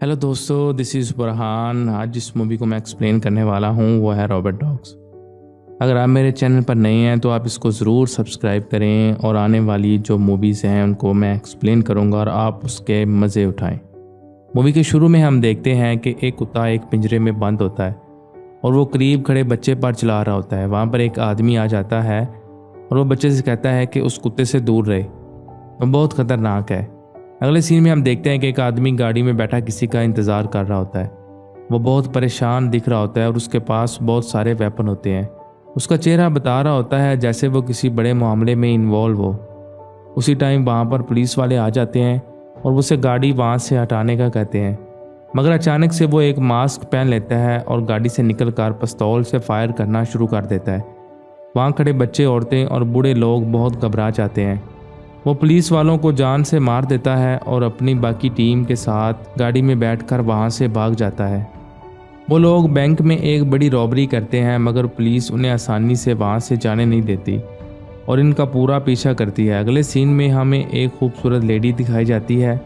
Hello दोस्तों, this is Burhan. आज जिस मूवी को मैं एक्सप्लेन करने वाला हूँ वो है रॉबर्ट डॉग्स। अगर आप मेरे चैनल पर नए हैं तो आप इसको ज़रूर सब्सक्राइब करें और आने वाली जो मूवीज़ हैं उनको मैं एक्सप्लेन करूँगा और आप उसके मज़े उठाएं। मूवी के शुरू में हम देखते हैं कि एक कुत्ता एक पिंजरे में बंद होता है और वो करीब खड़े बच्चे पर चला रहा होता है। वहाँ पर एक आदमी आ जाता है और वो बच्चे से कहता है कि उस कुत्ते से दूर रहे, वो बहुत ख़तरनाक है। अगले सीन में हम देखते हैं कि एक आदमी गाड़ी में बैठा किसी का इंतज़ार कर रहा होता है। वो बहुत परेशान दिख रहा होता है और उसके पास बहुत सारे वेपन होते हैं। उसका चेहरा बता रहा होता है जैसे वो किसी बड़े मामले में इन्वॉल्व हो। उसी टाइम वहाँ पर पुलिस वाले आ जाते हैं और उसे गाड़ी वहाँ से हटाने का कहते हैं, मगर अचानक से वो एक मास्क पहन लेता है और गाड़ी से निकलकर पिस्तौल से फायर करना शुरू कर देता है। वहाँ खड़े बच्चे, औरतें और बूढ़े लोग बहुत घबरा जाते हैं। वो पुलिस वालों को जान से मार देता है और अपनी बाकी टीम के साथ गाड़ी में बैठकर वहाँ से भाग जाता है। वो लोग बैंक में एक बड़ी रॉबरी करते हैं, मगर पुलिस उन्हें आसानी से वहाँ से जाने नहीं देती और इनका पूरा पीछा करती है। अगले सीन में हमें एक खूबसूरत लेडी दिखाई जाती है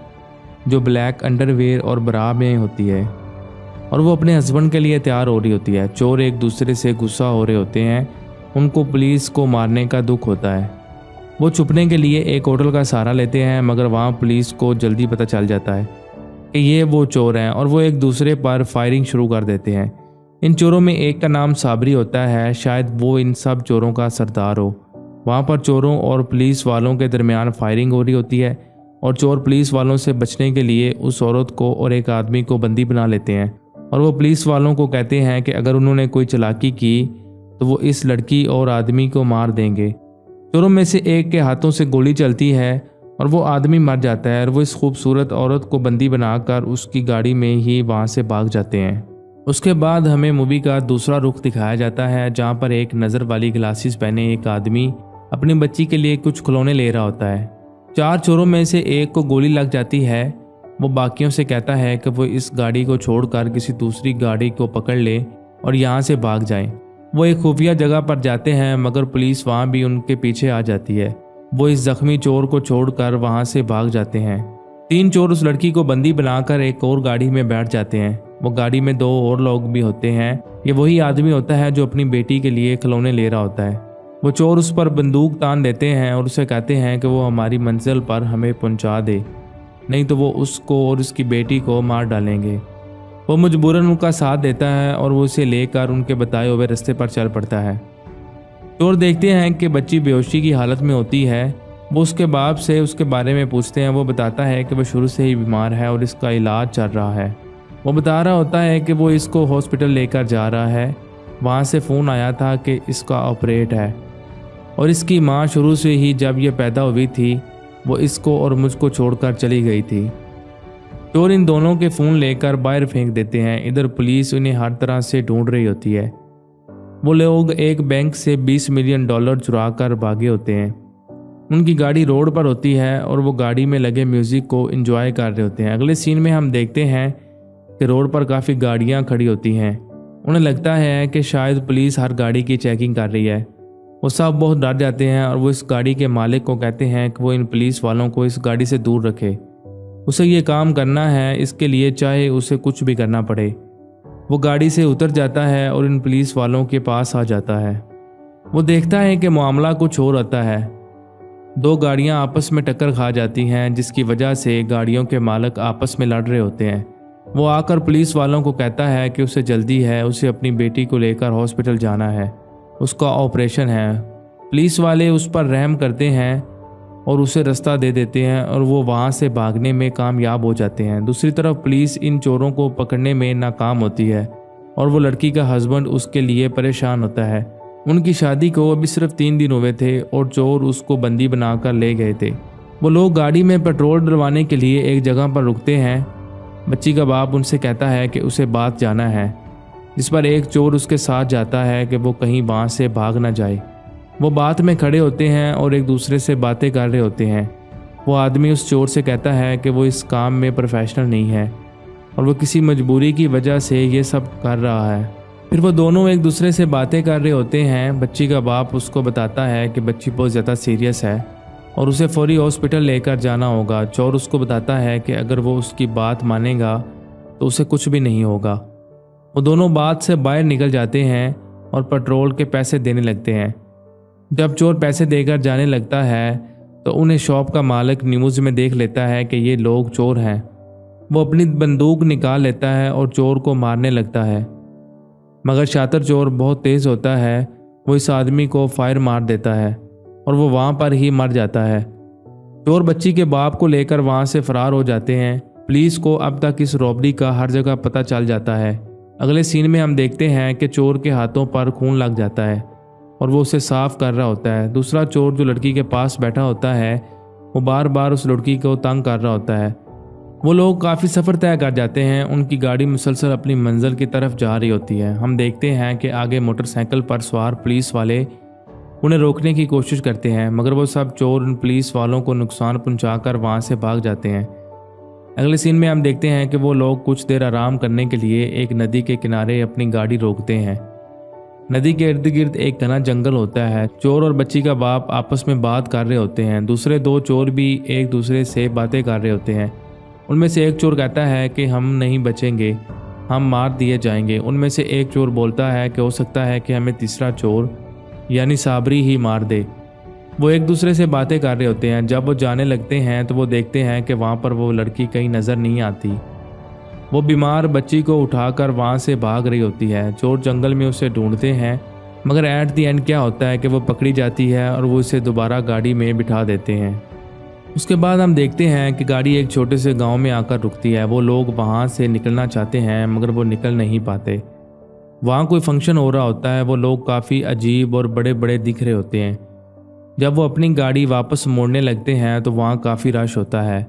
जो ब्लैक अंडरवेयर और ब्रा में होती है और वो अपने हस्बैंड के लिए तैयार हो रही होती है। चोर एक दूसरे से गुस्सा हो रहे होते हैं, उनको पुलिस को मारने का दुख होता है। वो छुपने के लिए एक होटल का सहारा लेते हैं, मगर वहाँ पुलिस को जल्दी पता चल जाता है कि ये वो चोर हैं और वो एक दूसरे पर फायरिंग शुरू कर देते हैं। इन चोरों में एक का नाम साबरी होता है, शायद वो इन सब चोरों का सरदार हो। वहाँ पर चोरों और पुलिस वालों के दरमियान फायरिंग हो रही होती है और चोर पुलिस वालों से बचने के लिए उस औरत को और एक आदमी को बंदी बना लेते हैं और वो पुलिस वालों को कहते हैं कि अगर उन्होंने कोई चालाकी की तो वो इस लड़की और आदमी को मार देंगे। चोरों में से एक के हाथों से गोली चलती है और वो आदमी मर जाता है और वो इस खूबसूरत औरत को बंदी बनाकर उसकी गाड़ी में ही वहाँ से भाग जाते हैं। उसके बाद हमें मूवी का दूसरा रुख दिखाया जाता है, जहाँ पर एक नज़र वाली ग्लासेस पहने एक आदमी अपनी बच्ची के लिए कुछ खिलौने ले रहा होता है। 4 चोरों में से एक को गोली लग जाती है। वो बाकियों से कहता है कि वो इस गाड़ी को छोड़कर किसी दूसरी गाड़ी को पकड़ ले और यहाँ से भाग जाए। वो एक खुफिया जगह पर जाते हैं, मगर पुलिस वहाँ भी उनके पीछे आ जाती है। वो इस जख्मी चोर को छोड़कर वहाँ से भाग जाते हैं। 3 चोर उस लड़की को बंदी बनाकर एक और गाड़ी में बैठ जाते हैं। वो गाड़ी में 2 और लोग भी होते हैं। ये वही आदमी होता है जो अपनी बेटी के लिए खिलौने ले रहा होता है। वो चोर उस पर बंदूक तान देते हैं और उसे कहते हैं कि वो हमारी मंजिल पर हमें पहुँचा दे, नहीं तो वो उसको और उसकी बेटी को मार डालेंगे। वो मजबूरन उनका साथ देता है और वो उसे लेकर उनके बताए हुए रास्ते पर चल पड़ता है। चोर देखते हैं कि बच्ची बेहोशी की हालत में होती है। वो उसके बाप से उसके बारे में पूछते हैं। वो बताता है कि वो शुरू से ही बीमार है और इसका इलाज चल रहा है। वो बता रहा होता है कि वो इसको हॉस्पिटल लेकर जा रहा है। वहाँ से फ़ोन आया था कि इसका ऑपरेट है और इसकी माँ शुरू से ही जब ये पैदा हुई थी वो इसको और मुझको छोड़कर चली गई थी। चोर इन दोनों के फ़ोन लेकर बाहर फेंक देते हैं। इधर पुलिस उन्हें हर तरह से ढूंढ रही होती है। वो लोग एक बैंक से $20 मिलियन चुरा कर भागे होते हैं। उनकी गाड़ी रोड पर होती है और वो गाड़ी में लगे म्यूज़िक को एंजॉय कर रहे होते हैं। अगले सीन में हम देखते हैं कि रोड पर काफ़ी गाड़ियाँ खड़ी होती हैं। उन्हें लगता है कि शायद पुलिस हर गाड़ी की चेकिंग कर रही है। वो सब बहुत डर जाते हैं और वो इस गाड़ी के मालिक को कहते हैं कि वो इन पुलिस वालों को इस गाड़ी से दूर रखे। उसे ये काम करना है, इसके लिए चाहे उसे कुछ भी करना पड़े। वो गाड़ी से उतर जाता है और इन पुलिस वालों के पास आ जाता है। वो देखता है कि मामला कुछ और आता है। 2 गाड़ियां आपस में टक्कर खा जाती हैं, जिसकी वजह से गाड़ियों के मालिक आपस में लड़ रहे होते हैं। वो आकर पुलिस वालों को कहता है कि उसे जल्दी है, उसे अपनी बेटी को लेकर हॉस्पिटल जाना है, उसका ऑपरेशन है। पुलिस वाले उस पर रहम करते हैं और उसे रास्ता दे देते हैं और वो वहाँ से भागने में कामयाब हो जाते हैं। दूसरी तरफ पुलिस इन चोरों को पकड़ने में नाकाम होती है और वो लड़की का हस्बैंड उसके लिए परेशान होता है। उनकी शादी को अभी सिर्फ 3 दिन हुए थे और चोर उसको बंदी बनाकर ले गए थे। वो लोग गाड़ी में पेट्रोल डलवाने के लिए एक जगह पर रुकते हैं। बच्ची का बाप उनसे कहता है कि उसे बात जाना है, जिस पर एक चोर उसके साथ जाता है कि वो कहीं वहाँ से भाग ना जाए। वो बात में खड़े होते हैं और एक दूसरे से बातें कर रहे होते हैं। वो आदमी उस चोर से कहता है कि वो इस काम में प्रोफेशनल नहीं है और वो किसी मजबूरी की वजह से ये सब कर रहा है। फिर वो दोनों एक दूसरे से बातें कर रहे होते हैं। बच्ची का बाप उसको बताता है कि बच्ची बहुत ज़्यादा सीरियस है और उसे फौरी हॉस्पिटल लेकर जाना होगा। चोर उसको बताता है कि अगर वो उसकी बात मानेगा तो उसे कुछ भी नहीं होगा। वो दोनों बात से बाहर निकल जाते हैं और पेट्रोल के पैसे देने लगते हैं। जब चोर पैसे देकर जाने लगता है तो उन्हें शॉप का मालिक न्यूज़ में देख लेता है कि ये लोग चोर हैं। वो अपनी बंदूक निकाल लेता है और चोर को मारने लगता है, मगर शातिर चोर बहुत तेज़ होता है। वो इस आदमी को फायर मार देता है और वो वहाँ पर ही मर जाता है। चोर बच्ची के बाप को लेकर वहाँ से फरार हो जाते हैं। पुलिस को अब तक इस रॉबरी का हर जगह पता चल जाता है। अगले सीन में हम देखते हैं कि चोर के हाथों पर खून लग जाता है और वो उसे साफ कर रहा होता है। दूसरा चोर जो लड़की के पास बैठा होता है वो बार बार उस लड़की को तंग कर रहा होता है। वो लोग काफ़ी सफ़र तय कर जाते हैं। उनकी गाड़ी मुसलसल अपनी मंजिल की तरफ जा रही होती है। हम देखते हैं कि आगे मोटरसाइकिल पर सवार पुलिस वाले उन्हें रोकने की कोशिश करते हैं, मगर वो सब चोर उन पुलिस वालों को नुकसान पहुंचाकर वहां से भाग जाते हैं। अगले सीन में हम देखते हैं कि वो लोग कुछ देर आराम करने के लिए एक नदी के किनारे अपनी गाड़ी रोकते हैं। नदी के इर्द गिर्द एक घना जंगल होता है। चोर और बच्ची का बाप आपस में बात कर रहे होते हैं। दूसरे दो चोर भी एक दूसरे से बातें कर रहे होते हैं। उनमें से एक चोर कहता है कि हम नहीं बचेंगे, हम मार दिए जाएंगे। उनमें से एक चोर बोलता है कि हो सकता है कि हमें तीसरा चोर यानी साबरी ही मार दे। वो एक दूसरे से बातें कर रहे होते हैं। जब वो जाने लगते हैं तो वो देखते हैं कि वहाँ पर वो लड़की कहीं नज़र नहीं आती। वो बीमार बच्ची को उठाकर वहाँ से भाग रही होती है। चोर जंगल में उसे ढूंढते हैं, मगर एट दी एंड क्या होता है कि वो पकड़ी जाती है और वो इसे दोबारा गाड़ी में बिठा देते हैं। उसके बाद हम देखते हैं कि गाड़ी एक छोटे से गांव में आकर रुकती है। वो लोग वहाँ से निकलना चाहते हैं, मगर वो निकल नहीं पाते। वहाँ कोई फंक्शन हो रहा होता है। वो लोग काफ़ी अजीब और बड़े बड़े दिख रहे होते हैं। जब वो अपनी गाड़ी वापस मोड़ने लगते हैं तो वहाँ काफ़ी रश होता है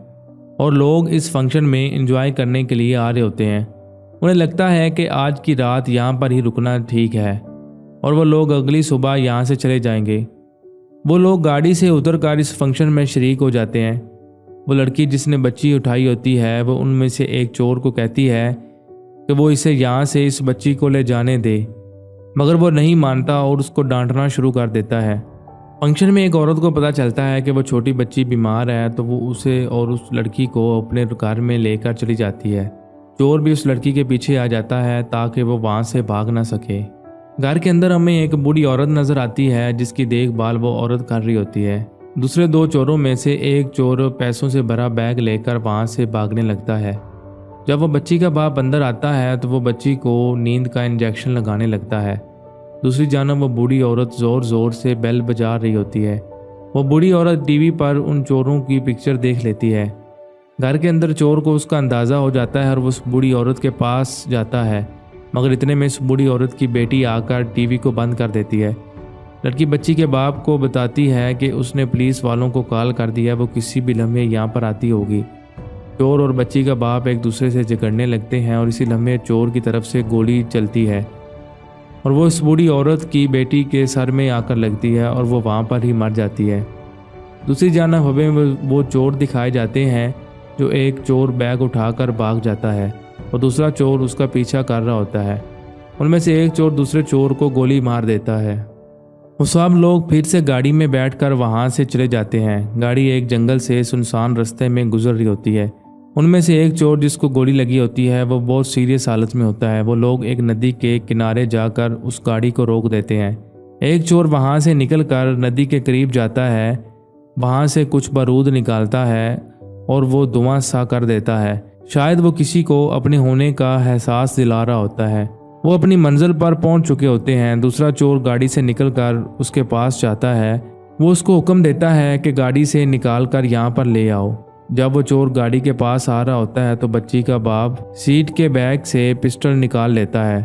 और लोग इस फंक्शन में एंजॉय करने के लिए आ रहे होते हैं। उन्हें लगता है कि आज की रात यहाँ पर ही रुकना ठीक है और वो लोग अगली सुबह यहाँ से चले जाएंगे। वो लोग गाड़ी से उतरकर इस फंक्शन में शरीक हो जाते हैं। वो लड़की जिसने बच्ची उठाई होती है वो उनमें से एक चोर को कहती है कि वो इसे यहाँ से इस बच्ची को ले जाने दे, मगर वो नहीं मानता और उसको डांटना शुरू कर देता है। फंक्शन में एक औरत को पता चलता है कि वो छोटी बच्ची बीमार है, तो वो उसे और उस लड़की को अपने घर में लेकर चली जाती है। चोर भी उस लड़की के पीछे आ जाता है ताकि वो वहाँ से भाग ना सके। घर के अंदर हमें एक बूढ़ी औरत नजर आती है जिसकी देखभाल वो औरत कर रही होती है। दूसरे दो चोरों में से एक चोर पैसों से भरा बैग लेकर वहाँ से भागने लगता है। जब वो बच्ची का बाप अंदर आता है तो वो बच्ची को नींद का इंजेक्शन लगाने लगता है। दूसरी जानब वो बूढ़ी औरत ज़ोर ज़ोर से बेल बजा रही होती है। वो बूढ़ी औरत टीवी पर उन चोरों की पिक्चर देख लेती है। घर के अंदर चोर को उसका अंदाज़ा हो जाता है और वो उस बूढ़ी औरत के पास जाता है, मगर इतने में इस बूढ़ी औरत की बेटी आकर टीवी को बंद कर देती है। लड़की बच्ची के बाप को बताती है कि उसने पुलिस वालों को कॉल कर दिया, वो किसी भी लम्हे यहाँ पर आती होगी। चोर और बच्ची का बाप एक दूसरे से झगड़ने लगते हैं और इसी लम्हे चोर की तरफ से गोली चलती है और वो इस बूढ़ी औरत की बेटी के सर में आकर लगती है और वो वहाँ पर ही मर जाती है। दूसरी जानब हमें वो चोर दिखाए जाते हैं जो एक चोर बैग उठाकर भाग जाता है और दूसरा चोर उसका पीछा कर रहा होता है। उनमें से एक चोर दूसरे चोर को गोली मार देता है। वो सब लोग फिर से गाड़ी में बैठकर वहाँ से चले जाते हैं। गाड़ी एक जंगल से सुनसान रास्ते में गुजर रही होती है। उनमें से एक चोर जिसको गोली लगी होती है वो बहुत सीरियस हालत में होता है। वो लोग एक नदी के किनारे जाकर उस गाड़ी को रोक देते हैं। एक चोर वहाँ से निकलकर नदी के करीब जाता है, वहाँ से कुछ बारूद निकालता है और वो धुआं सा कर देता है। शायद वो किसी को अपने होने का एहसास दिला रहा होता है। वो अपनी मंजिल पर पहुंच चुके होते हैं। दूसरा चोर गाड़ी से निकलकर उसके पास जाता है। वो उसको हुक्म देता है कि गाड़ी से निकाल कर यहाँ पर ले आओ। जब वो चोर गाड़ी के पास आ रहा होता है तो बच्ची का बाप सीट के बैग से पिस्टल निकाल लेता है।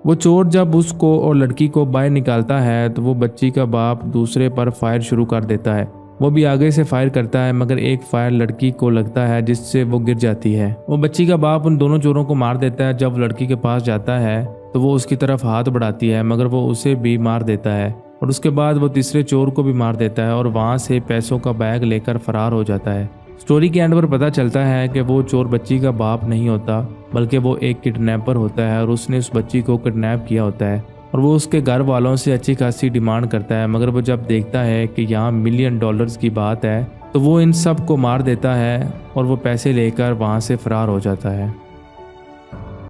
वो चोर जब उसको और लड़की को बाहर निकालता है तो वो बच्ची का बाप दूसरे पर फायर शुरू कर देता है। वो भी आगे से फायर करता है, मगर एक फायर लड़की को लगता है जिससे वो गिर जाती है। वो बच्ची का बाप उन दोनों चोरों को मार देता है। जब लड़की के पास जाता है तो वो उसकी तरफ हाथ बढ़ाती है, मगर वो उसे भी मार देता है और उसके बाद वो तीसरे चोर को भी मार देता है और वहाँ से पैसों का बैग लेकर फरार हो जाता है। स्टोरी के एंड पर पता चलता है कि वो चोर बच्ची का बाप नहीं होता, बल्कि वो एक किडनैपर होता है और उसने उस बच्ची को किडनैप किया होता है और वो उसके घर वालों से अच्छी खासी डिमांड करता है। मगर वो जब देखता है कि यहाँ $1 मिलियन की बात है तो वो इन सब को मार देता है और वो पैसे लेकर वहाँ से फरार हो जाता है।